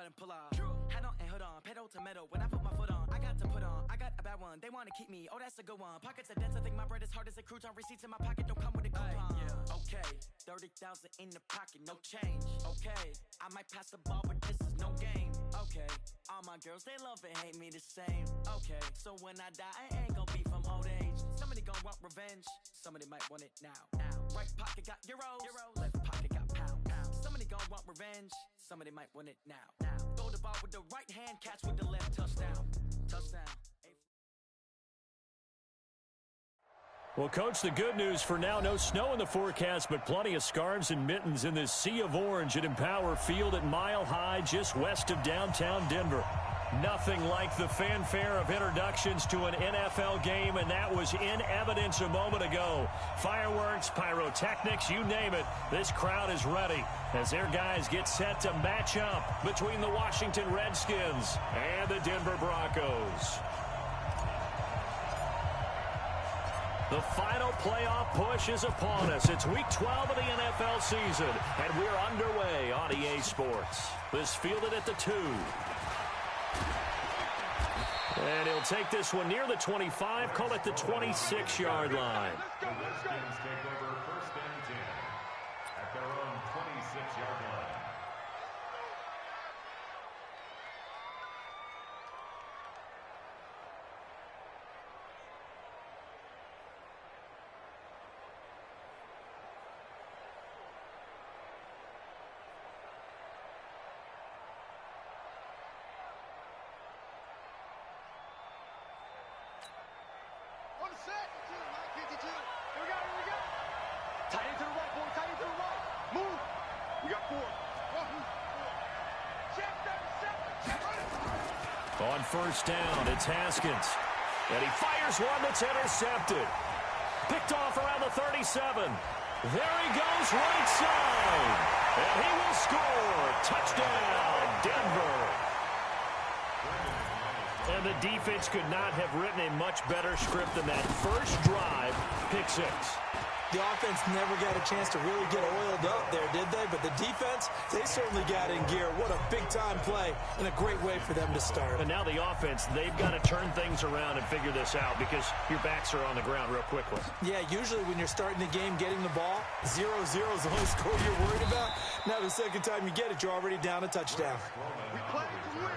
and pull off. Head on and hood on, pedal to metal. When I put my foot on, I got to put on. I got a bad one, they want to keep me. Oh, that's a good one. Pockets are dense, I think my bread is hard as a crouton. Receipts in my pocket don't come with a coupon. Okay, 30,000 in the pocket, no change. Okay, I might pass the ball, but this is no game. Okay, all my girls, they love and hate me the same. Okay, so when I die, I ain't gonna be from old age. Somebody gonna want revenge, somebody might want it now. Right pocket got euros, left pocket got pounds. Somebody gonna want revenge, somebody might want it now. Throw the ball with the right hand, catch with the left, touchdown. Well, Coach, the good news for now, no snow in the forecast, but plenty of scarves and mittens in this sea of orange at Empower Field at Mile High, just west of downtown Denver. Nothing like the fanfare of introductions to an NFL game, and that was in evidence a moment ago. Fireworks, pyrotechnics, you name it. This crowd is ready as their guys get set to match up between the Washington Redskins and the Denver Broncos. The final playoff push is upon us. It's Week 12 of the NFL season, and we're underway on EA Sports. This fielded at the 2. And he'll take this one near the 25, call it the 26-yard line. The Redskins take over 1st and 10 at their own 26-yard line. Tight end to the right, boy. Tight end to the right. Move. We got 4. Check 37. On 1st down, it's Haskins. And he fires one that's intercepted. Picked off around the 37. There he goes, right side. And he will score. Touchdown, Denver. And the defense could not have written a much better script than that. First drive, pick 6. The offense never got a chance to really get oiled up there, did they? But the defense, they certainly got in gear. What a big-time play and a great way for them to start. And now the offense, they've got to turn things around and figure this out because your backs are on the ground real quickly. Yeah, usually when you're starting the game, getting the ball, 0-0 is the only score you're worried about. Now the second time you get it, you're already down a touchdown. We play to win.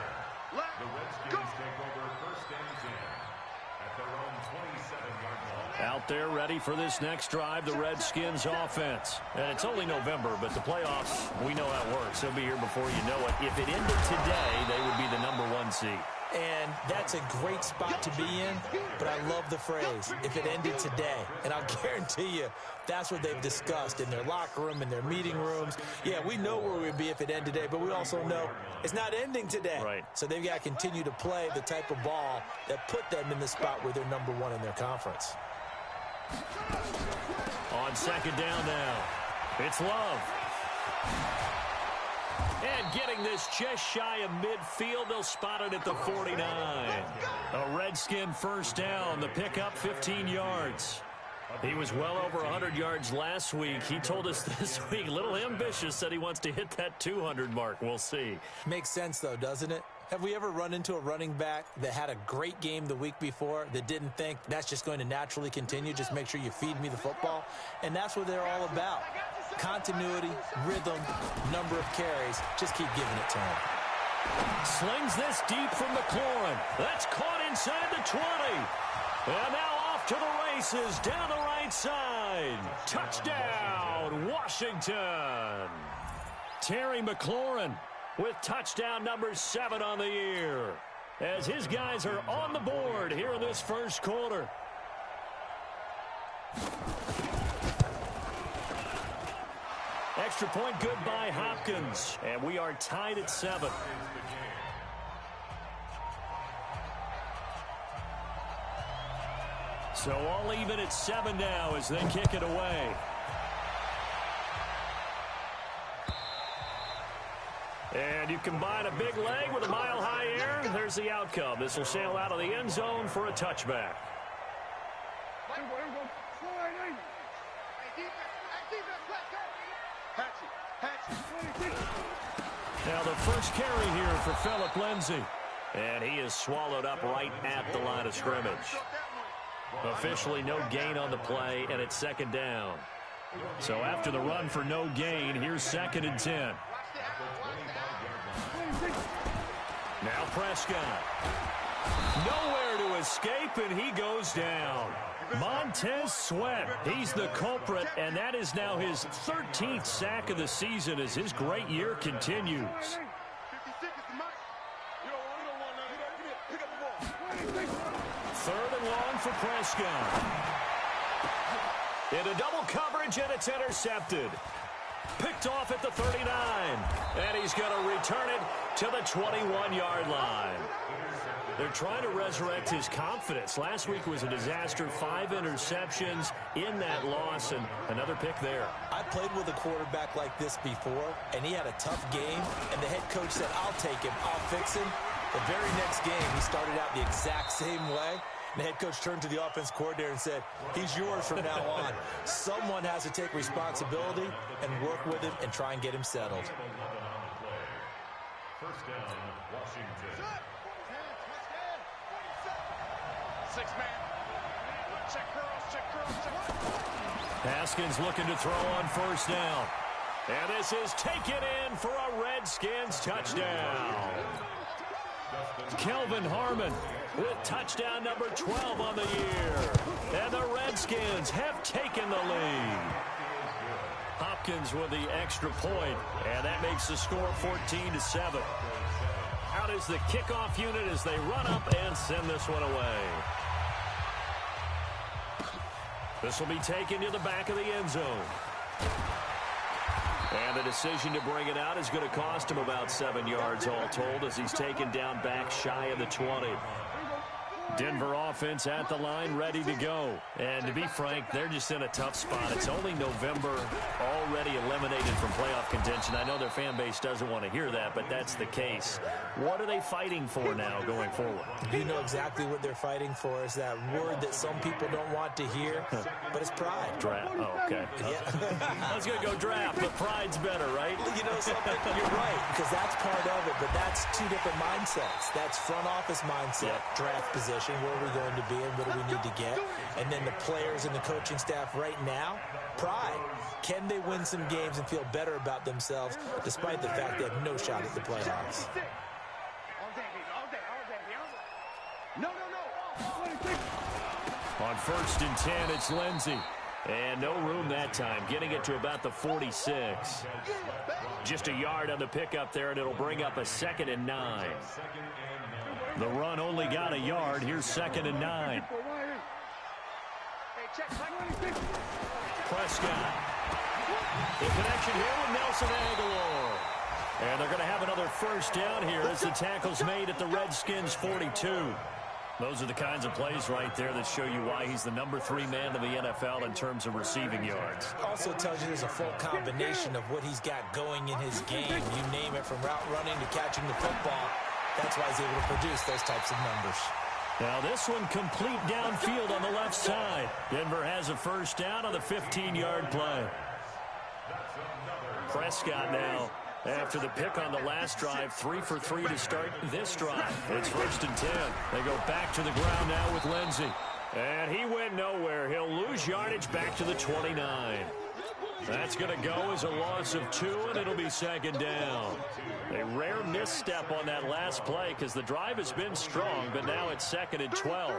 The Redskins take over 1st and 10 at their own 27-yard line. Out there ready for this next drive, the Redskins offense. And it's only November, but the playoffs, we know how it works. They'll be here before you know it. If it ended today, they would be the #1 seed. And that's a great spot to be in, but I love the phrase, if it ended today. And I'll guarantee you, that's what they've discussed in their locker room, in their meeting rooms. Yeah, we know where we'd be if it ended today, but we also know it's not ending today. Right. So they've got to continue to play the type of ball that put them in the spot where they're #1 in their conference. On 2nd down now, it's Love. And getting this just shy of midfield, they'll spot it at the 49. A Redskin 1st down, the pickup 15 yards. He was well over 100 yards last week. He told us this week, a little ambitious, said he wants to hit that 200 mark. We'll see. Makes sense, though, doesn't it? Have we ever run into a running back that had a great game the week before that didn't think that's just going to naturally continue? Just make sure you feed me the football. And that's what they're all about. Continuity, rhythm, number of carries. Just keep giving it to him. Slings this deep from McLaurin. That's caught inside the 20. And now off to the races down the right side. Touchdown, Washington. Terry McLaurin with touchdown number 7 on the year, as his guys are on the board here in this first quarter. Extra point good by Hopkins, and we are tied at 7. So all even at 7 now as they kick it away. And you combine a big leg with a mile-high air, there's the outcome. This will sail out of the end zone for a touchback. Now the first carry here for Phillip Lindsay. And he is swallowed up right at the line of scrimmage. Officially no gain on the play, and it's second down. So after the run for no gain, here's 2nd and 10. Now Prescott. Nowhere to escape, and he goes down. Montez Sweat, he's the culprit, and that is now his 13th sack of the season as his great year continues. 3rd and long for Prescott. Into double coverage, and it's intercepted. Picked off at the 39, and he's going to return it to the 21-yard line. They're trying to resurrect his confidence. Last week was a disaster, 5 interceptions in that loss, and another pick there. I played with a quarterback like this before, and he had a tough game, and the head coach said, I'll take him, I'll fix him. The very next game, he started out the exact same way. The head coach turned to the offense coordinator and said, he's yours from now on. Someone has to take responsibility and work with him and try and get him settled. First down, Washington. 6-man. Check curls. Haskins looking to throw on 1st down. And this is taken in for a Redskins touchdown. Kelvin Harmon with touchdown number 12 on the year. And the Redskins have taken the lead. Hopkins with the extra point, and that makes the score 14-7. Out is the kickoff unit as they run up and send this one away. This will be taken to the back of the end zone. And the decision to bring it out is going to cost him about 7 yards all told as he's taken down back shy of the 20. Denver offense at the line, ready to go. And to be frank, they're just in a tough spot. It's only November, already eliminated from playoff contention. I know their fan base doesn't want to hear that, but that's the case. What are they fighting for now going forward? You know exactly what they're fighting for is that word that some people don't want to hear, but it's pride. Draft. Oh, okay. Yeah. I was going to go draft, but pride's better, right? You know something? You're right, because that's part of it, but that's 2 different mindsets. That's front office mindset, draft position. Where are we going to be and what do we need to get? And then the players and the coaching staff right now, pride. Can they win some games and feel better about themselves despite the fact they have no shot at the playoffs? On 1st and 10, it's Lindsay. And no room that time, getting it to about the 46. Just a yard on the pickup there, and it'll bring up a 2nd and 9. The run only got a yard. Here's 2nd and 9. Prescott. The connection here with Nelson Aguilar. And they're going to have another 1st down here as the tackle's made at the Redskins 42. Those are the kinds of plays right there that show you why he's the number 3 man in the NFL in terms of receiving yards. Also tells you there's a full combination of what he's got going in his game. You name it, from route running to catching the football. That's why he's able to produce those types of numbers. Now this one complete downfield on the left side. Denver has a 1st down on the 15-yard play. Prescott now, after the pick on the last drive, 3 for 3 to start this drive. It's 1st and 10. They go back to the ground now with Lindsay. And he went nowhere. He'll lose yardage back to the 29. That's going to go as a loss of 2, and it'll be 2nd down. A rare misstep on that last play because the drive has been strong, but now it's 2nd and 12.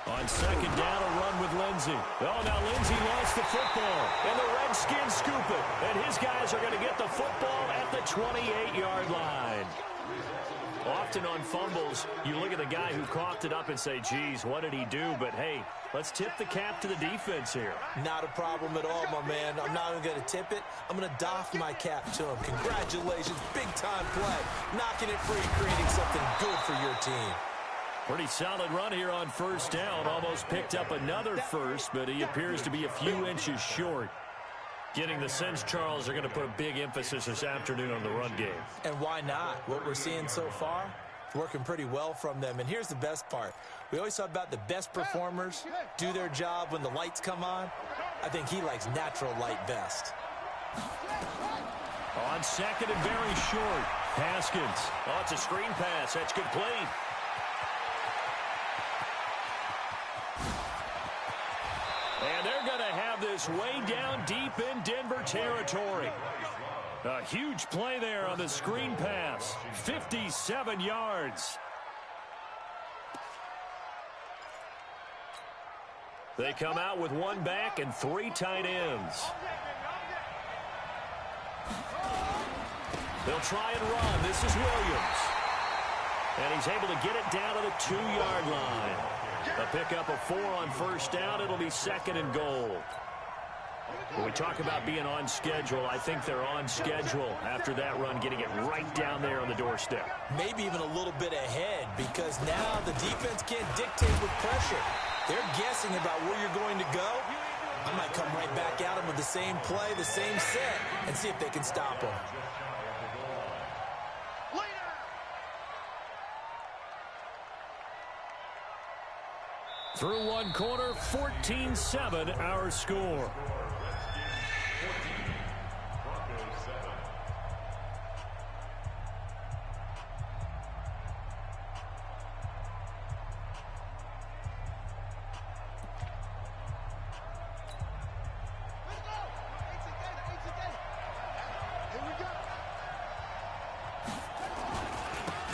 On 2nd down, a run with Lindsay. Oh, now Lindsay lost the football, and the Redskins scoop it. And his guys are going to get the football at the 28-yard line. Often on fumbles, you look at the guy who coughed it up and say, geez, what did he do? But, hey, let's tip the cap to the defense here. Not a problem at all, my man. I'm not even going to tip it. I'm going to doff my cap to him. Congratulations. Big-time play. Knocking it free, creating something good for your team. Pretty solid run here on 1st down. Almost picked up another 1st, but he appears to be a few inches short. Getting the sense, Charles, they're going to put a big emphasis this afternoon on the run game. And why not? What we're seeing so far, working pretty well from them. And here's the best part. We always talk about the best performers do their job when the lights come on. I think he likes natural light best. On second and very short, Haskins. Oh, it's a screen pass. That's complete. And they're going to have this way down deep in Denver territory. A huge play there on the screen pass. 57 yards. They come out with one back and 3 tight ends. They'll try and run. This is Williams. And he's able to get it down to the 2-yard line. A pickup of 4 on first down. It'll be second and goal. When we talk about being on schedule, I think they're on schedule after that run, getting it right down there on the doorstep. Maybe even a little bit ahead, because now the defense can't dictate with pressure. They're guessing about where you're going to go. I might come right back at them with the same play, the same set, and see if they can stop them. Through one quarter, 14-7 our score. Broncos 7.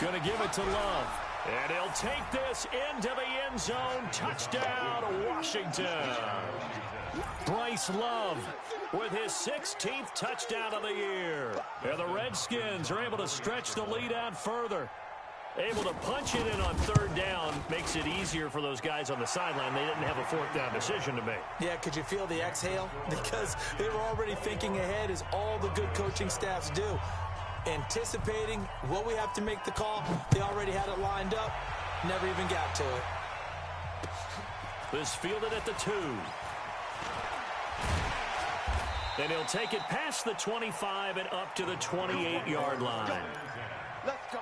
Going to give it to Love. And he'll take this into the end zone. Touchdown, Washington. Bryce Love with his 16th touchdown of the year. And the Redskins are able to stretch the lead out further. Able to punch it in on third down. Makes it easier for those guys on the sideline. They didn't have a fourth down decision to make. Yeah, could you feel the exhale? Because they were already thinking ahead, as all the good coaching staffs do. Anticipating what we have to make the call. They already had it lined up. Never even got to it. This fielded at the 2. And he'll take it past the 25 and up to the 28-yard line. Let's go.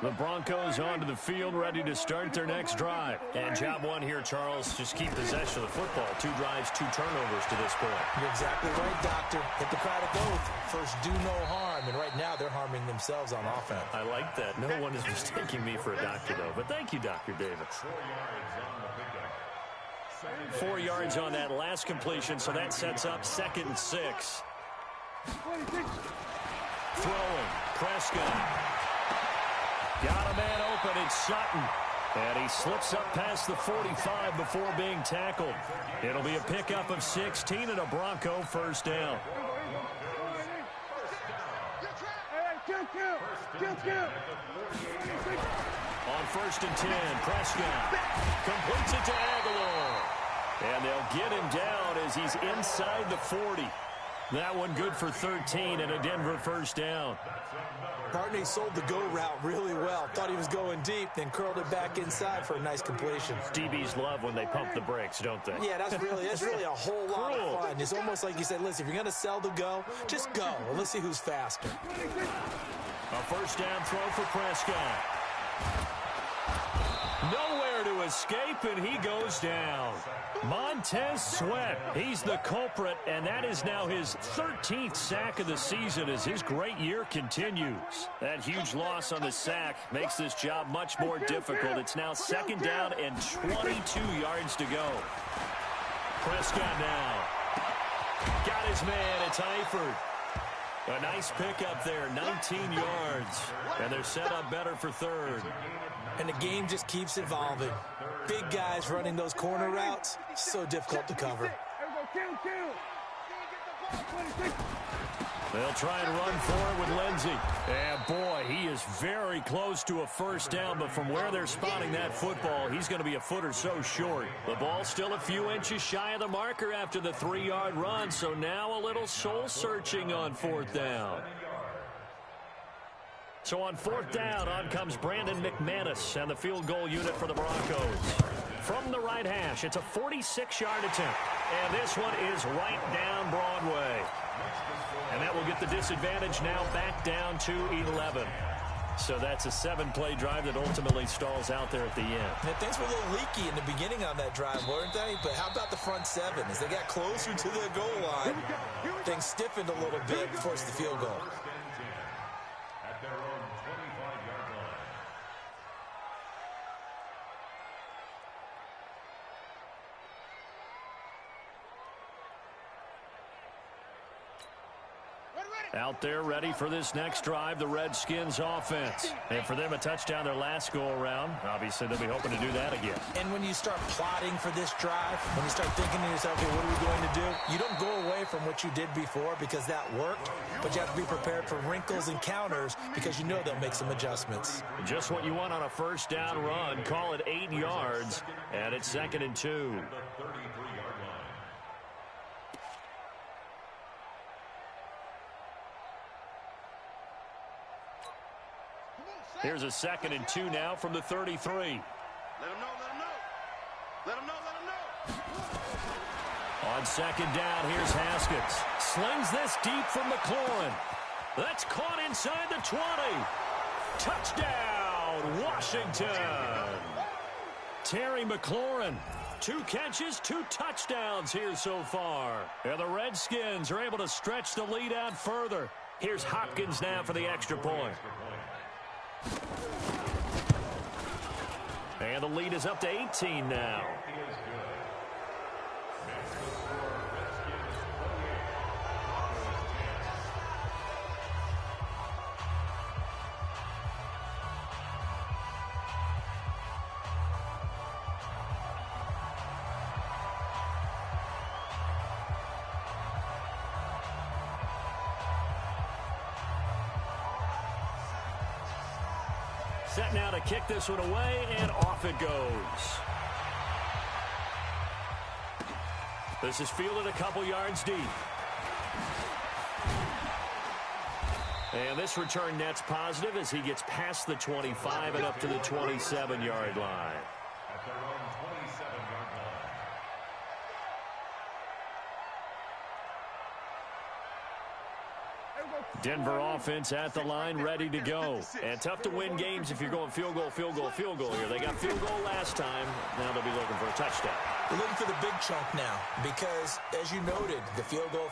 The Broncos onto the field, ready to start their next drive. And job one here, Charles, just keep possession of the football. 2 drives, 2 turnovers to this point. You're exactly right, Doctor. Hippocratic oath. First, do no harm. And right now, they're harming themselves on offense. I like that. No one is mistaking me for a doctor, though. But thank you, Dr. Davis. 4 yards on that last completion, so that sets up 2nd and 6. Throwing. Prescott. Got a man open. It's Sutton. And he slips up past the 45 before being tackled. It'll be a pickup of 16 and a Bronco first down. On 1st and 10, Prescott completes it to Aguilar. And they'll get him down as he's inside the 40. That one good for 13 and a Denver first down. Bartney sold the go route really well. Thought he was going deep, then curled it back inside for a nice completion. DBs love when they pump the brakes, don't they? Yeah, that's really a whole lot of fun. It's almost like you said, listen, if you're going to sell the go, just go. Well, let's see who's faster. A first down throw for Prescott. Nowhere to escape, and he goes down. Montez Sweat, he's the culprit, and that is now his 13th sack of the season as his great year continues. That huge loss on the sack makes this job much more difficult. It's now 2nd down and 22 yards to go. Prescott now. Got his man, it's Eifert. A nice pickup there, 19 yards. And they're set up better for 3rd. And the game just keeps evolving. Big guys running those corner routes, so difficult to cover. They'll try and run for it with Lindsey. And boy, he is very close to a first down, but from where they're spotting that football, he's going to be a foot or so short. The ball's still a few inches shy of the marker after the 3-yard run, so now a little soul-searching on 4th down. So on 4th down, on comes Brandon McManus and the field goal unit for the Broncos. from the right hash. It's a 46-yard attempt. And this one is right down Broadway. And that will get the disadvantage now back down to 11. So that's a 7-play drive that ultimately stalls out there at the end. And things were a little leaky in the beginning on that drive, weren't they? But how about the front seven? As they got closer to the goal line, things stiffened a little bit, forced the field goal. At their own 25-yard line. Out there ready for this next drive, the Redskins offense. And for them, a touchdown their last go-around. Obviously, they'll be hoping to do that again. And when you start plotting for this drive, when you start thinking to yourself, hey, what are we going to do? You don't go away from what you did before because that worked, but you have to be prepared for wrinkles and counters because you know they'll make some adjustments. Just what you want on a first down run. Call it 8 yards, and it's 2nd and 2. Here's a 2nd and 2 now from the 33. Let him know, let him know. Let him know, let him know. On 2nd down, here's Haskins. Slings this deep from McLaurin. That's caught inside the 20. Touchdown, Washington. Terry McLaurin. 2 catches, 2 touchdowns here so far. And the Redskins are able to stretch the lead out further. Here's Hopkins now for the extra point. And the lead is up to 18 now. Set now to kick this one away, and off it goes. This is fielded a couple yards deep. And this return net's positive as he gets past the 25 and up to the 27-yard line. At their own 27-yard line. Denver offense at the line, ready to go. And tough to win games if you're going field goal, field goal, field goal here. They got field goal last time. Now they'll be looking for a touchdown. We're looking for the big chunk now because, as you noted, the field goal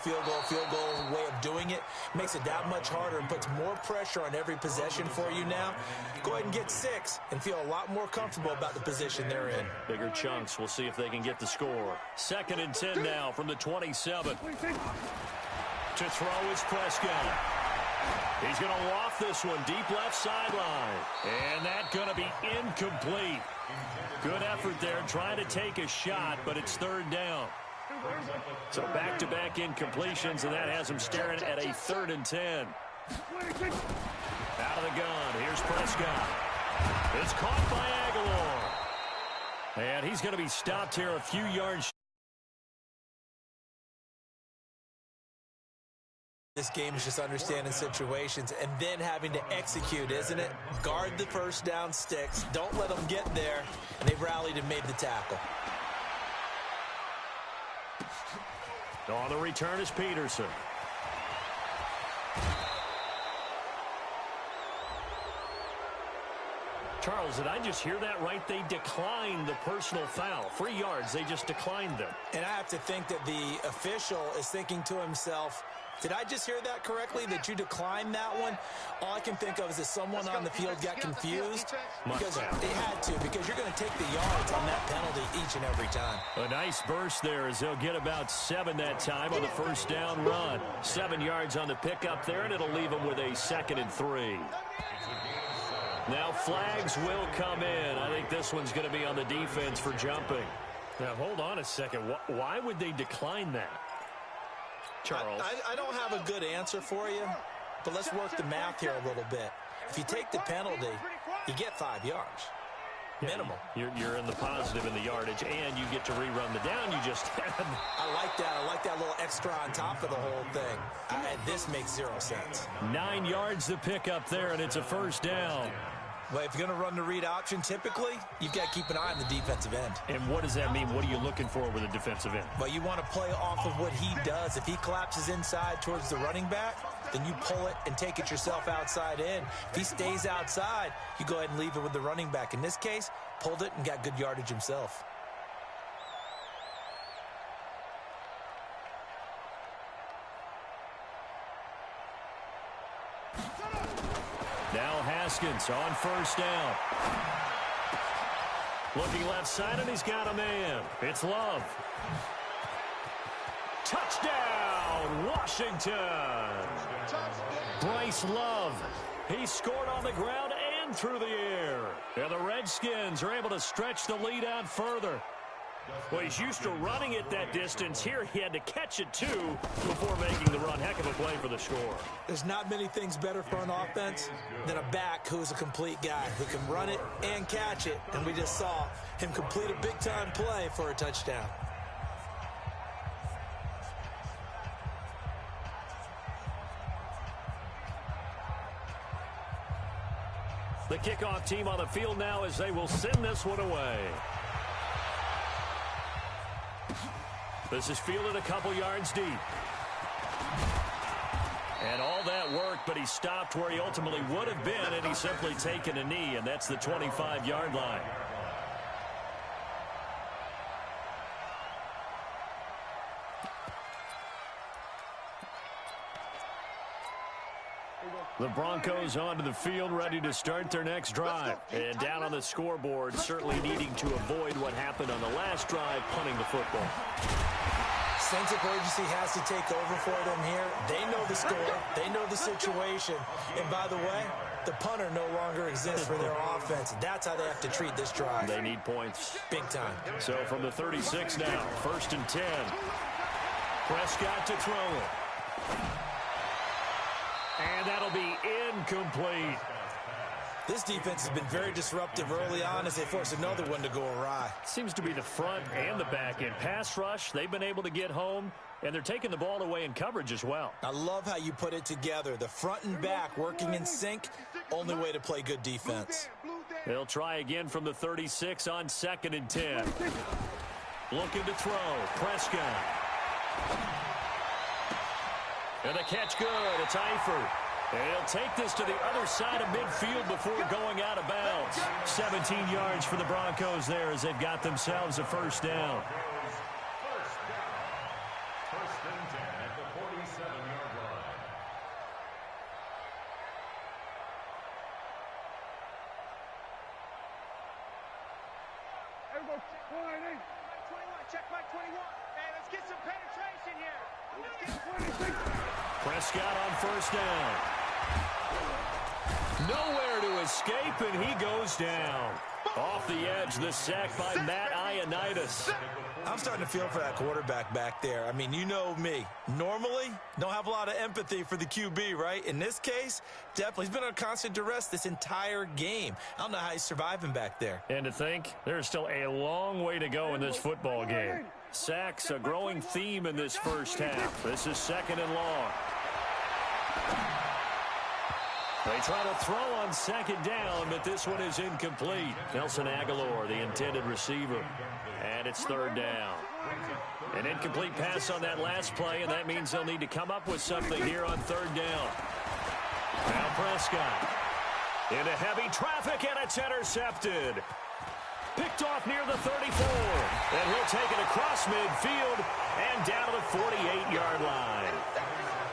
way of doing it makes it that much harder and puts more pressure on every possession for you now. Go ahead and get 6 and feel a lot more comfortable about the position they're in. Bigger chunks. We'll see if they can get the score. 2nd and 10 now from the 27. To throw is Prescott. He's going to loft this one deep left sideline. And that's going to be incomplete. Good effort there trying to take a shot, but it's 3rd down. So back-to-back incompletions, and that has him staring at a 3rd and 10. Out of the gun. Here's Prescott. It's caught by Aguilar. And he's going to be stopped here a few yards. This game is just understanding situations and then having to execute, isn't it? Guard the first down sticks. Don't let them get there. And they've rallied and made the tackle. On the return is Peterson. Charles, did I just hear that right? They declined the personal foul. 3 yards, they just declined them. And I have to think that the official is thinking to himself, did I just hear that correctly, that you declined that one? All I can think of is that someone on the field got confused because they had to, because you're going to take the yards on that penalty each and every time. A nice burst there as they'll get about 7 that time on the first down run. 7 yards on the pickup there, and it'll leave them with a 2nd and 3. Now flags will come in. I think this one's going to be on the defense for jumping. Now, hold on a second. Why would they decline that? Charles. I don't have a good answer for you, but let's work the math here a little bit. If you take the penalty, you get 5 yards. Minimum. You're in the positive in the yardage, and you get to rerun the down you just had. I like that. I like that little extra on top of the whole thing. This makes 0 sense. 9 yards to pick up there, and it's a first down. Well, if you're going to run the read option, typically, you've got to keep an eye on the defensive end. And what does that mean? What are you looking for with a defensive end? Well, you want to play off of what he does. If he collapses inside towards the running back, then you pull it and take it yourself outside in. If he stays outside, you go ahead and leave it with the running back. In this case, pulled it and got good yardage himself. Now Haskins on first down. Looking left side, and he's got a man. It's Love. Touchdown, Washington. Bryce Love. He scored on the ground and through the air. And the Redskins are able to stretch the lead out further. Well, he's used to running it that distance. Here he had to catch it, too, before making the run. Heck of a play for the score. There's not many things better for an offense than a back who's a complete guy who can run it and catch it. And we just saw him complete a big-time play for a touchdown. The kickoff team on the field now as they will send this one away. This is fielded a couple yards deep. And all that work, but he stopped where he ultimately would have been, and he's simply taken a knee, and that's the 25-yard line. The Broncos onto the field, ready to start their next drive. And down on the scoreboard, certainly needing to avoid what happened on the last drive, punting the football. Sense of urgency has to take over for them here. They know the score. They know the situation. And by the way, the punter no longer exists for their offense. That's how they have to treat this drive. They need points. Big time. So from the 36 now, 1st and 10. Prescott to throw it. And that'll be incomplete. This defense has been very disruptive early on as they force another one to go awry. Seems to be the front and the back end. Pass rush, they've been able to get home, and they're taking the ball away in coverage as well. I love how you put it together. The front and back working in sync, only way to play good defense. They'll try again from the 36 on 2nd and 10. Looking to throw, Prescott. And the catch good, it's Eifert. And he'll take this to the other side of midfield before going out of bounds. 17 yards for the Broncos there as they've got themselves a first down. First and 10 at the 47-yard line. Everybody, 21, check Mike 21. Hey, let's get some penetration here. Let's get 26. Prescott on first down. Nowhere to escape, and he goes down. Off the edge, the sack by Matt Ioannidis. I'm starting to feel for that quarterback back there. I mean, you know me. Normally, don't have a lot of empathy for the QB, right? In this case, definitely. He's been on constant duress this entire game. I don't know how he's surviving back there. And to think, there's still a long way to go in this football game. Sacks, a growing theme in this first half. This is 2nd and long. They try to throw on 2nd down, but this one is incomplete. Nelson Aguilar, the intended receiver. And it's 3rd down. An incomplete pass on that last play, and that means they'll need to come up with something here on 3rd down. Now Prescott into heavy traffic, and it's intercepted. Picked off near the 34. And he'll take it across midfield and down to the 48-yard line.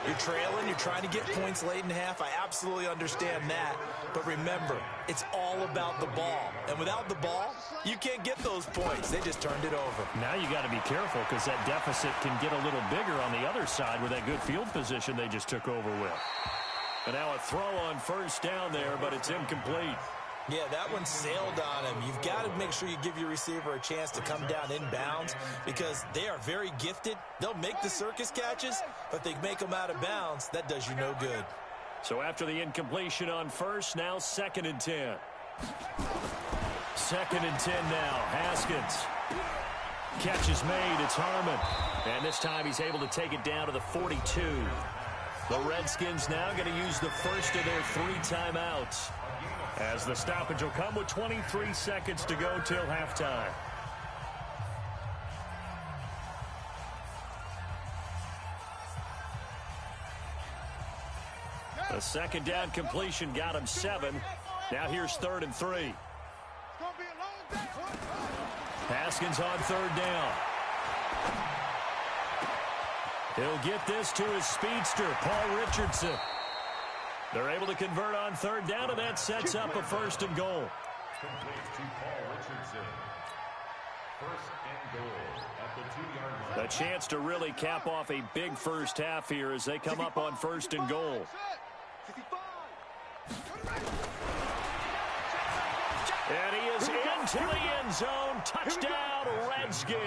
You're trailing, you're trying to get points late in half. I absolutely understand that. But remember, it's all about the ball. And without the ball, you can't get those points. They just turned it over. Now you got to be careful because that deficit can get a little bigger on the other side with that good field position they just took over with. And now a throw on first down there, but it's incomplete. Yeah, that one sailed on him. You've got to make sure you give your receiver a chance to come down inbounds because they are very gifted. They'll make the circus catches, but if they make them out of bounds, that does you no good. So after the incompletion on first, now 2nd and 10. 2nd and 10 now. Haskins. Catch is made. It's Harmon. And this time he's able to take it down to the 42. The Redskins now going to use the first of their 3 timeouts, as the stoppage will come with 23 seconds to go till halftime. A second down completion got him 7. Now here's 3rd and 3. Haskins on 3rd down. He'll get this to his speedster, Paul Richardson. They're able to convert on 3rd down, and that sets up a 1st and goal. Complete to Paul Richardson. 1st and goal at the 2-yard line. A chance to really cap off a big first half here as they come up on 1st and goal. And he is into the end zone. Touchdown, Redskins.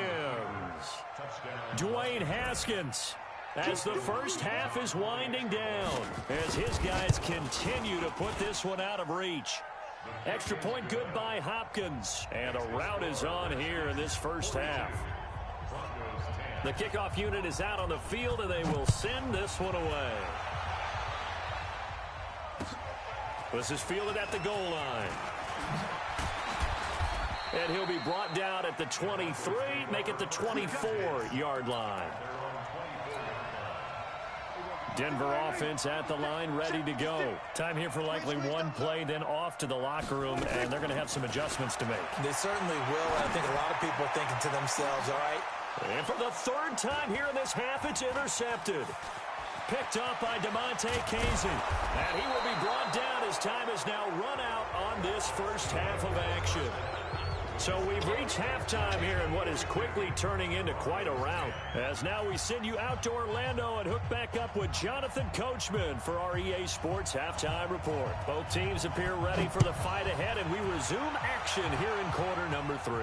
Dwayne Haskins, as the first half is winding down, as his guys continue to put this one out of reach. Extra point good by Hopkins, and a rout is on here in this first half. The kickoff unit is out on the field, and they will send this one away. This is fielded at the goal line. And he'll be brought down at the 23, make it the 24-yard line. Denver offense at the line, ready to go. Time here for likely one play, then off to the locker room, and they're going to have some adjustments to make. They certainly will, and I think a lot of people are thinking to themselves, all right. And for the 3rd time here in this half, it's intercepted. Picked up by DeMonte Casey. And he will be brought down as time is now run out on this first half of action. So we've reached halftime here in what is quickly turning into quite a rout. As now we send you out to Orlando and hook back up with Jonathan Coachman for our EA Sports Halftime Report. Both teams appear ready for the fight ahead, and we resume action here in quarter number 3.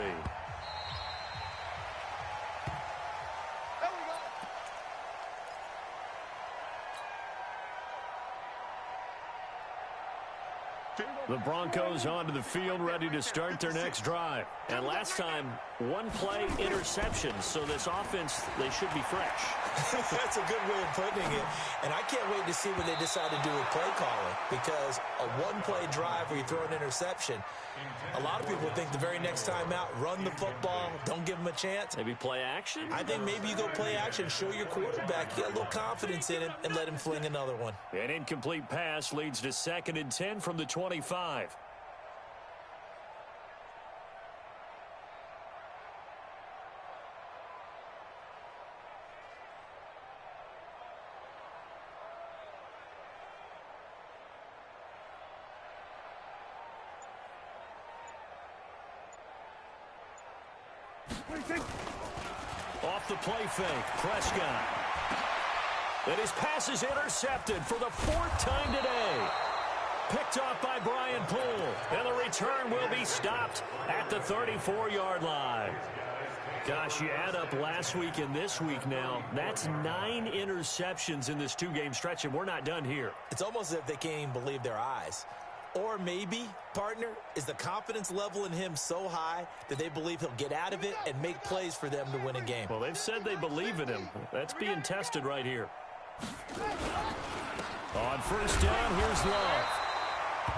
The Broncos onto the field, ready to start their next drive. And last time, 1-play interception, so this offense, they should be fresh. That's a good way of putting it. And I can't wait to see what they decide to do with play calling, because a 1-play drive where you throw an interception, a lot of people think the very next time out, run the football, don't give them a chance. Maybe play action? I think maybe you go play action, show your quarterback, get a little confidence in him, and let him fling another one. An incomplete pass leads to 2nd and 10 from the 25. Off the play fake, Prescott. And his pass is intercepted for the 4th time today. Picked off by Brian Poole. And the return will be stopped at the 34-yard line. Gosh, you add up last week and this week now, that's 9 interceptions in this 2-game stretch, and we're not done here. It's almost as if they can't even believe their eyes. Or maybe, partner, is the confidence level in him so high that they believe he'll get out of it and make plays for them to win a game. Well, they've said they believe in him. That's being tested right here. On 1st down, here's Love.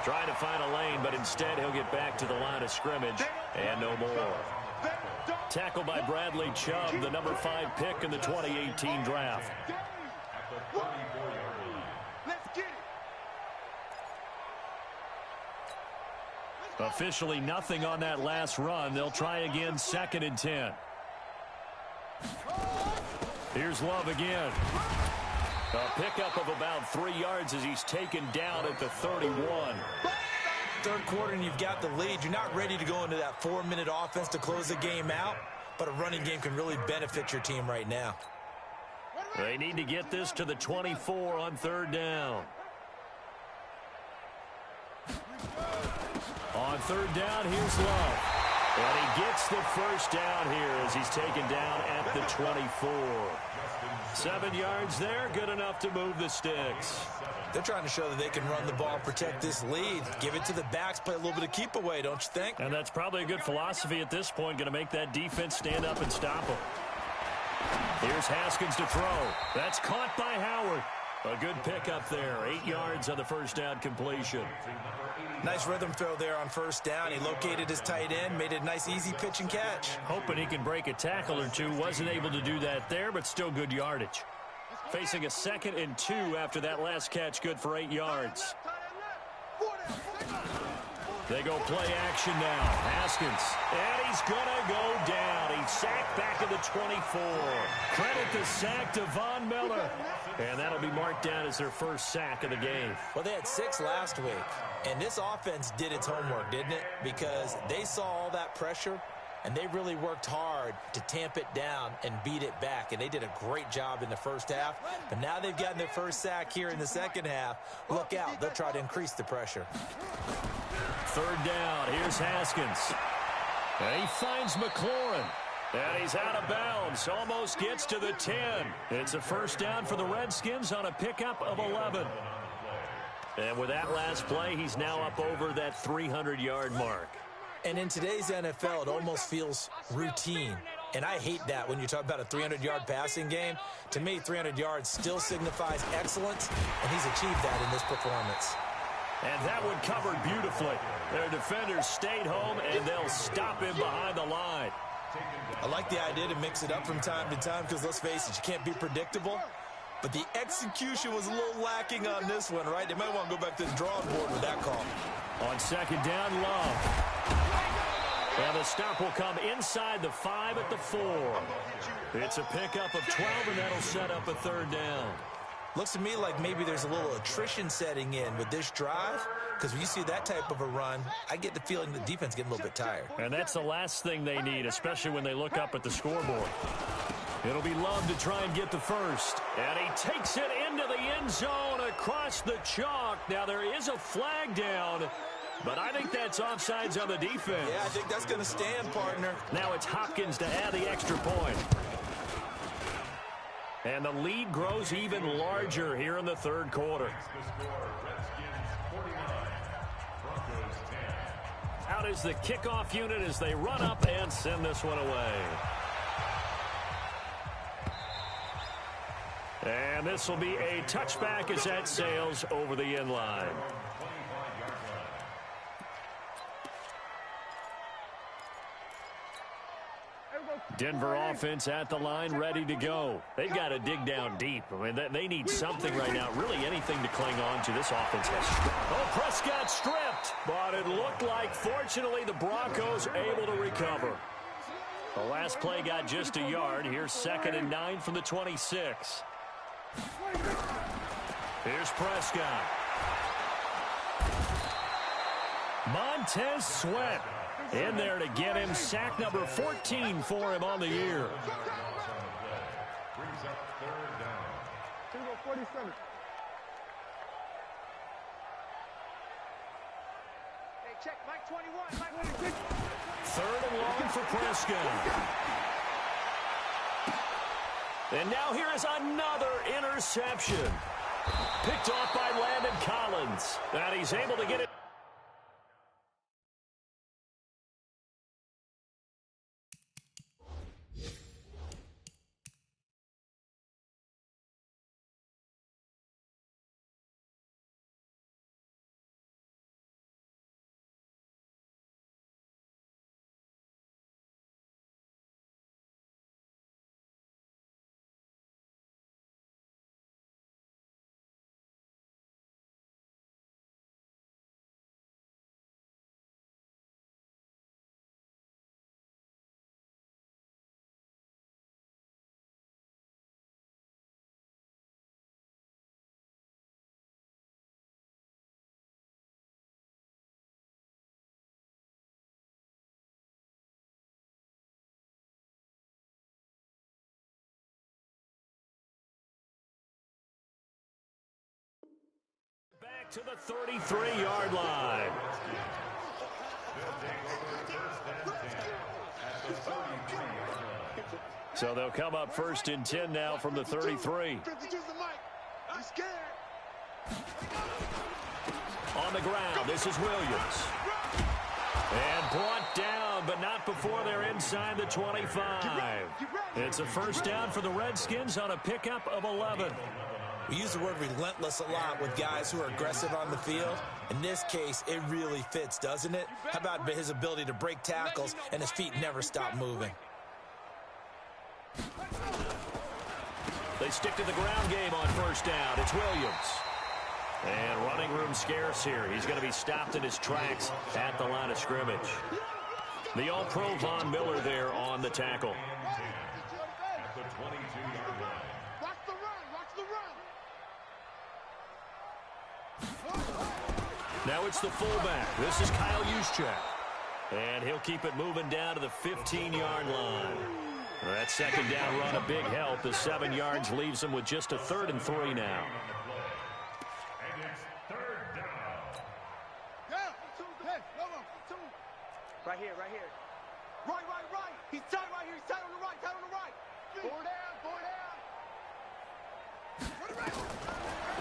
Trying to find a lane, but instead he'll get back to the line of scrimmage, and no more. Tackled by Bradley Chubb, the number 5 pick in the 2018 draft. Officially nothing on that last run. They'll try again, 2nd and 10. Here's Love again. A pickup of about 3 yards as he's taken down at the 31. 3rd quarter and you've got the lead. You're not ready to go into that 4-minute offense to close the game out, but a running game can really benefit your team right now. They need to get this to the 24 on 3rd down. On 3rd down, here's Love. And he gets the 1st down here as he's taken down at the 24. 7 yards there, good enough to move the sticks. They're trying to show that they can run the ball and protect this lead. Give it to the backs, play a little bit of keep away, don't you think? And that's probably a good philosophy at this point, going to make that defense stand up and stop them. Here's Haskins to throw. That's caught by Howard. A good pickup there. 8 yards on the first down completion. Nice rhythm throw there on first down. He located his tight end, made it a nice, easy pitch and catch. Hoping he can break a tackle or two. Wasn't able to do that there, but still good yardage. Facing a 2nd and 2 after that last catch, good for 8 yards. They go play action now. Haskins, and he's going to go down. He's sacked back at the 24. Credit the sack to Von Miller. And that'll be marked down as their first sack of the game. Well, they had 6 last week, and this offense did its homework, didn't it? Because they saw all that pressure, and they really worked hard to tamp it down and beat it back. And they did a great job in the first half. But now they've gotten their first sack here in the second half. Look out. They'll try to increase the pressure. 3rd down. Here's Haskins. And he finds McLaurin. And he's out of bounds. Almost gets to the 10. It's a first down for the Redskins on a pickup of 11. And with that last play, he's now up over that 300-yard mark. And in today's NFL, it almost feels routine. And I hate that when you talk about a 300-yard passing game. To me, 300 yards still signifies excellence, and he's achieved that in this performance. And that one covered beautifully. Their defenders stayed home, and they'll stop him behind the line. I like the idea to mix it up from time to time because, let's face it, you can't be predictable. But the execution was a little lacking on this one, right? They might want to go back to the drawing board with that call. On 2nd down, Love. And the stop will come inside the 5 at the 4. It's a pickup of 12, and that'll set up a 3rd down. Looks to me like maybe there's a little attrition setting in with this drive, because when you see that type of a run, I get the feeling the defense getting a little bit tired. And that's the last thing they need, especially when they look up at the scoreboard. It'll be Love to try and get the first. And he takes it into the end zone across the chalk. Now there is a flag down, but I think that's offsides on the defense. Yeah, I think that's going to stand, partner. Now it's Hopkins to add the extra point. And the lead grows even larger here in the 3rd quarter. Out is the kickoff unit as they run up and send this one away. And this will be a touchback as that sails over the end line. Denver offense at the line, ready to go. They've got to dig down deep. I mean, they need something right now, really anything to cling on to. This offense has. Oh, Prescott stripped, but it looked like, fortunately, the Broncos able to recover. The last play got just a yard. Here's 2nd and 9 from the 26. Here's Prescott. Montez Sweat in there to get him sack number 14 for him on the year. Brings up 3rd down. 47. Hey, check, Mike 21, Mike 26. 3rd and long for Prescott. And now here is another interception. Picked off by Landon Collins. And he's able to get it. Back to the 33-yard line. So they'll come up 1st and 10 now from the 33. On the ground, this is Williams. And brought down, but not before they're inside the 25. It's a first down for the Redskins on a pickup of 11. We use the word relentless a lot with guys who are aggressive on the field. In this case, it really fits, doesn't it? How about his ability to break tackles and his feet never stop moving? They stick to the ground game on first down. It's Williams. And running room scarce here. He's going to be stopped in his tracks at the line of scrimmage. The All-Pro Von Miller there on the tackle. At the 22-yard line. Watch the run. Watch the run. Now it's the fullback. This is Kyle Juszczyk. And he'll keep it moving down to the 15-yard line. That second down run a big help. The 7 yards leaves him with just a 3rd and 3 now. And it's 3rd down. Yeah. Hey, no. Right here. Right. He's tied right here. He's tied on the right. Four down.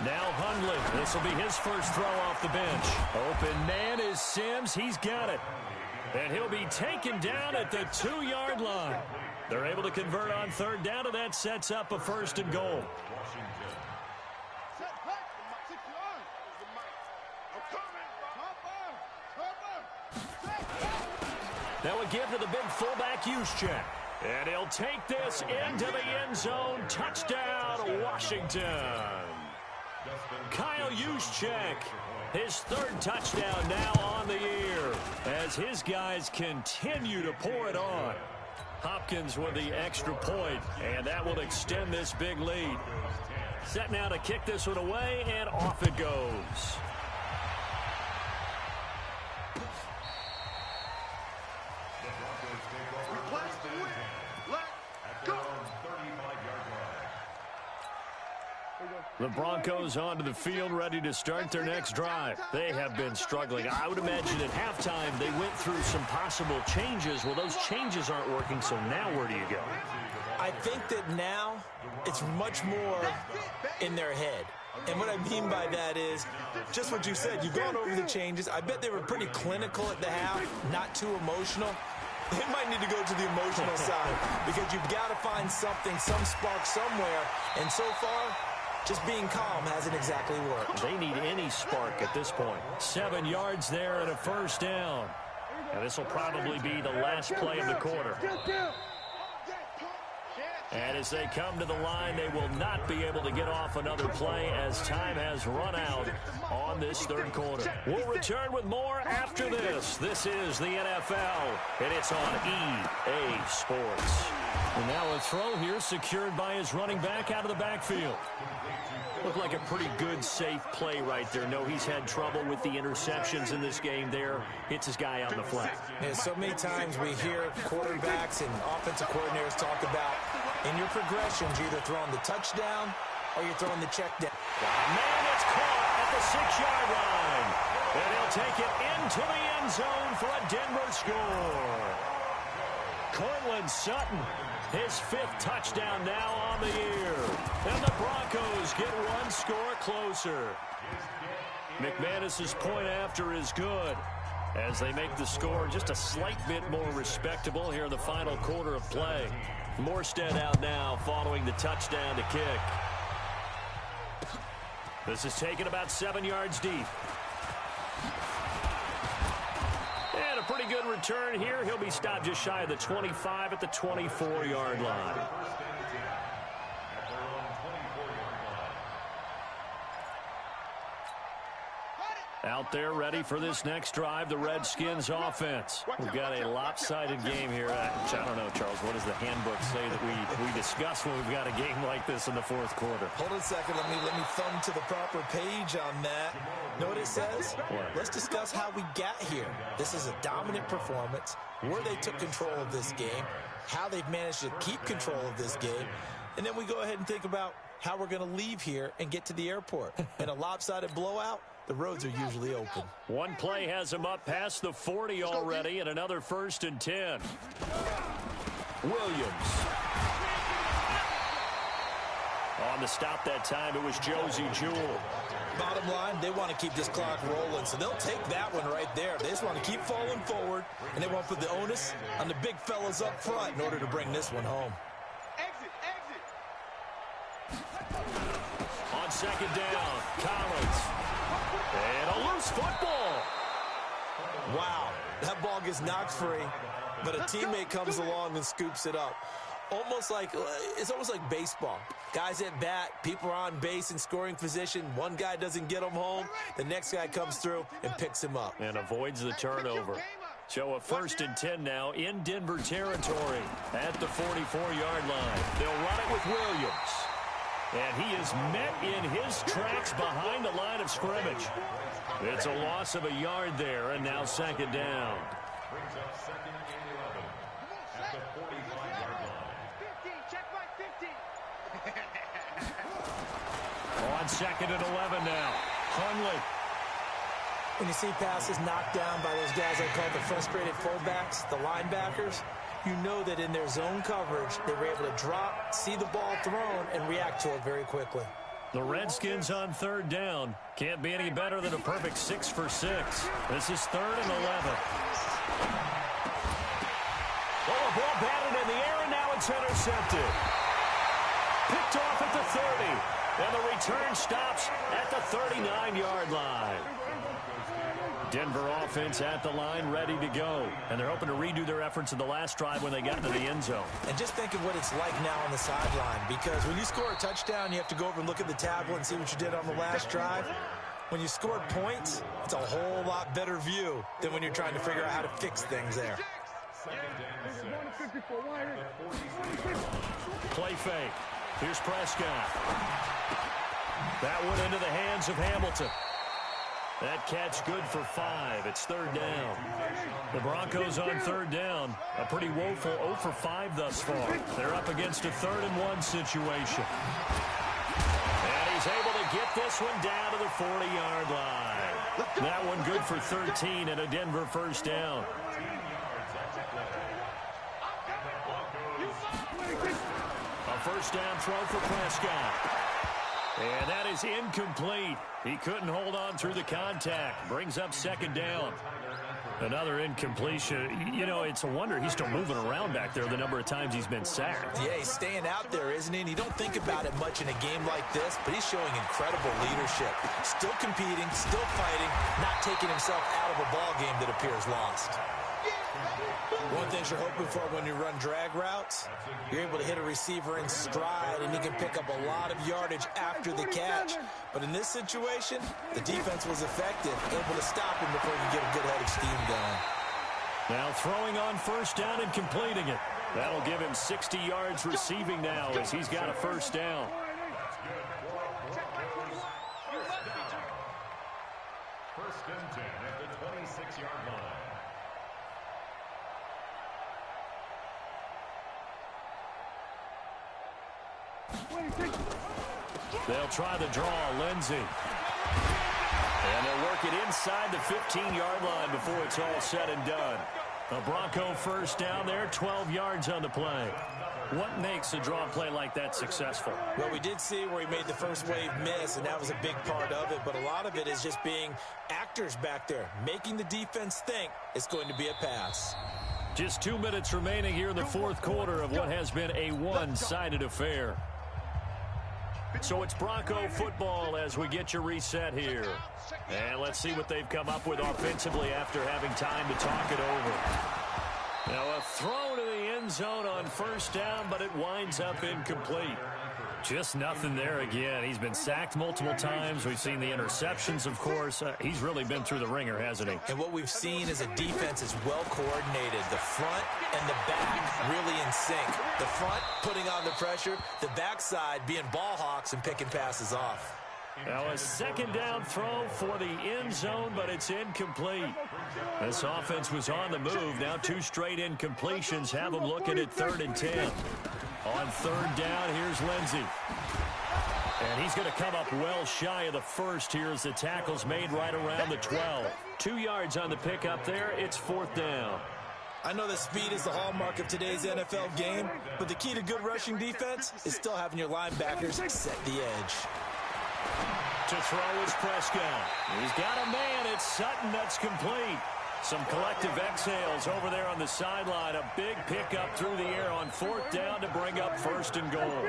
Now Hundley. This will be his first throw off the bench. Open man is Sims. He's got it. And he'll be taken down at the 2-yard line. They're able to convert on 3rd down, and that sets up a 1st and goal. Now a give to the big fullback, Juszczyk. And he'll take this into the end zone. Touchdown, Washington. Kyle Juszczyk, his 3rd touchdown now on the year as his guys continue to pour it on. Hopkins with the extra point, and that will extend this big lead. Set now to kick this one away, and off it goes. The Broncos onto the field, ready to start their next drive. They have been struggling. I would imagine at halftime they went through some possible changes. Well, those changes aren't working, so now where do you go? I think that now it's much more in their head. And what I mean by that is just what you said. You've gone over the changes. I bet they were pretty clinical at the half, not too emotional. They might need to go to the emotional side because you've got to find something, some spark somewhere. And so far, just being calm hasn't exactly worked. They need any spark at this point. 7 yards there and a 1st down. And this will probably be the last play of the quarter. And as they come to the line, they will not be able to get off another play as time has run out on this 3rd quarter. We'll return with more after this. This is the NFL, and it's on EA Sports. And now a throw here secured by his running back out of the backfield. Looked like a pretty good, safe play right there. No, he's had trouble with the interceptions in this game there. Hits his guy out in the flat. Yeah, so many times we hear quarterbacks and offensive coordinators talk about in your progressions, you're either throwing the touchdown or you're throwing the check down. Man, it's caught at the 6-yard line. And he'll take it into the end zone for a Denver score. Cortland Sutton, his 5th touchdown now on the year. And the Broncos get 1 score closer. McManus's point after is good as they make the score just a slight bit more respectable here in the final quarter of play. Morstead out now following the touchdown to kick. This is taken about 7 yards deep. And a pretty good return here. He'll be stopped just shy of the 25 at the 24-yard line. Out there ready for this next drive, the Redskins offense. We've got a lopsided game here. I don't know, Charles, what does the handbook say that we discuss when we've got a game like this in the 4th quarter? Hold on a second. Let me thumb to the proper page on that. Know what it says? What? Let's discuss how we got here. This is a dominant performance, where they took control of this game, how they've managed to keep control of this game, and then we go ahead and think about how we're going to leave here and get to the airport. In a lopsided blowout, the roads are usually open. One play has him up past the 40 already, and another 1st and 10. Williams. On the stop that time, it was Josie Jewell. Bottom line, they want to keep this clock rolling, so they'll take that one right there. They just want to keep falling forward, and they want to put the onus on the big fellas up front in order to bring this one home. Exit. On second down. Collins. And a loose football. Wow, that ball gets knocked free, but a teammate comes along and scoops it up. It's almost like baseball. Guys at bat, people are on base in scoring position. One guy doesn't get him home. The next guy comes through and picks him up. And avoids the turnover. So a 1st and 10 now in Denver territory at the 44-yard line. They'll run it with Williams. And he is met in his tracks behind the line of scrimmage. It's a loss of a yard there, and now second down. Brings up 2nd and 11 at the 45-yard line. 15, check my 50. On 2nd and 11 now. Hundley. When you see passes knocked down by those guys I call the frustrated fullbacks, the linebackers, you know that in their zone coverage, they were able to drop, see the ball thrown, and react to it very quickly. The Redskins on 3rd down. Can't be any better than a perfect 6 for 6. This is 3rd and 11. Oh, a ball batted in the air, and now it's intercepted. Picked off at the 30. And the return stops at the 39-yard line. Denver offense at the line, ready to go. And they're hoping to redo their efforts in the last drive when they got into the end zone. And just think of what it's like now on the sideline, because when you score a touchdown, you have to go over and look at the tablet and see what you did on the last drive. When you scored points, it's a whole lot better view than when you're trying to figure out how to fix things there. Play fake. Here's Prescott. That one into the hands of Hamilton. That catch good for 5. It's 3rd down. The Broncos on 3rd down. A pretty woeful 0 for 5 thus far. They're up against a 3rd and 1 situation. And he's able to get this one down to the 40-yard line. That one good for 13 and a Denver 1st down. A 1st down throw for Prescott. And that is incomplete. He couldn't hold on through the contact. Brings up 2nd down. Another incompletion. You know, it's a wonder he's still moving around back there the number of times he's been sacked. Yeah, he's staying out there, isn't he? And you don't think about it much in a game like this, but he's showing incredible leadership. Still competing, still fighting, not taking himself out of a ball game that appears lost. One thing you're hoping for when you run drag routes, you're able to hit a receiver in stride, and he can pick up a lot of yardage after the catch. But in this situation, the defense was effective, able to stop him before he could get a good head of steam going. Now throwing on 1st down and completing it. That'll give him 60 yards receiving now as he's got a 1st down. First and 10 at the 26-yard line. They'll try the draw, Lindsey. And they'll work it inside the 15-yard line before it's all said and done. A Bronco 1st down there, 12 yards on the play. What makes a draw play like that successful? Well, we did see where he made the first wave miss, and that was a big part of it. But a lot of it is just being actors back there, making the defense think it's going to be a pass. Just 2 minutes remaining here in the 4th quarter of what has been a one-sided affair. So it's Bronco football as we get you reset here. And let's see what they've come up with offensively after having time to talk it over. Now a throw to the end zone on 1st down, but it winds up incomplete. Just nothing there again. He's been sacked multiple times. We've seen the interceptions, of course. He's really been through the ringer, hasn't he? And what we've seen is a defense is well coordinated. The front and the back really in sync. The front putting on the pressure, the backside being ball hawks and picking passes off. Now a 2nd down throw for the end zone, but it's incomplete. This offense was on the move. Now 2 straight incompletions have them looking at 3rd and 10. On 3rd down, here's Lindsey. And he's going to come up well shy of the 1st here as the tackle's made right around the 12. 2 yards on the pickup there. It's 4th down. I know that speed is the hallmark of today's NFL game, but the key to good rushing defense is still having your linebackers set the edge. To throw is Prescott. He's got a man. It's Sutton. That's complete. Some collective exhales over there on the sideline. A big pickup through the air on 4th down to bring up 1st and goal.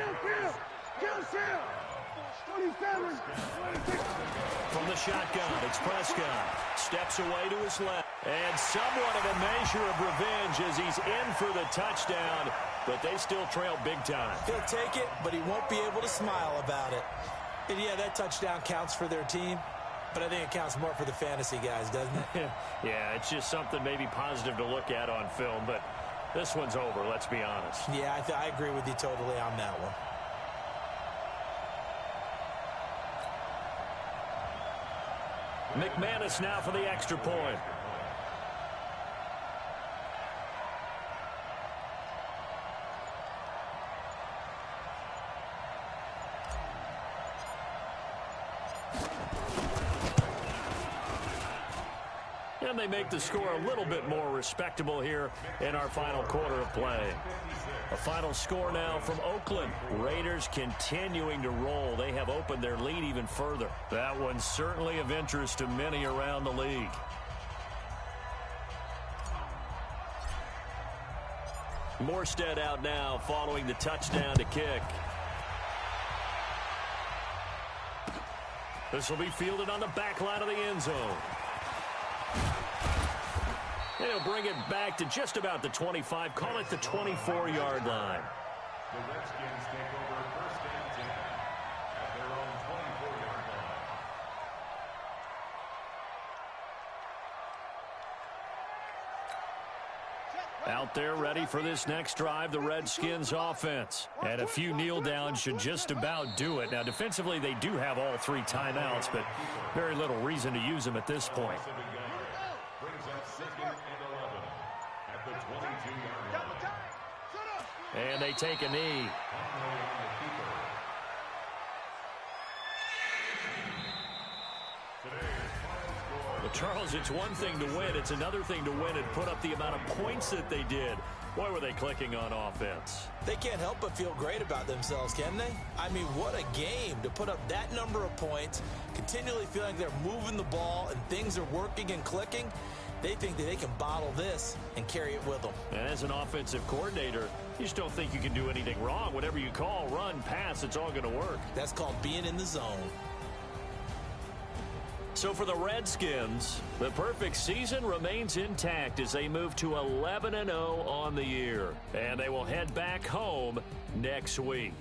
From the shotgun, it's Prescott. Steps away to his left. And somewhat of a measure of revenge as he's in for the touchdown, but they still trail big time. He'll take it, but he won't be able to smile about it. And yeah, that touchdown counts for their team, but I think it counts more for the fantasy guys, doesn't it? Yeah, it's just something maybe positive to look at on film, but this one's over, let's be honest. Yeah, I agree with you totally on that one. McManus now for the extra point. And they make the score a little bit more respectable here in our final quarter of play. A final score now from Oakland. Raiders continuing to roll. They have opened their lead even further. That one's certainly of interest to many around the league. Morstead out now following the touchdown to kick. This will be fielded on the back line of the end zone. They'll bring it back to just about the 25, call it the 24-yard line. The Redskins take over first and 10 at their own 24-yard line. Out there ready for this next drive, the Redskins offense. And a few kneel downs should just about do it. Now, defensively, they do have all three timeouts, but very little reason to use them at this point. Brings up second and 11 at the 22-yard line. And they take a knee. Well, Charles, it's one thing to win. It's another thing to win and put up the amount of points that they did. Boy, were they clicking on offense. They can't help but feel great about themselves, can they? I mean, what a game to put up that number of points, continually feeling like they're moving the ball and things are working and clicking. They think that they can bottle this and carry it with them. And as an offensive coordinator, you just don't think you can do anything wrong. Whatever you call, run, pass, it's all going to work. That's called being in the zone. So for the Redskins, the perfect season remains intact as they move to 11-0 on the year. And they will head back home next week.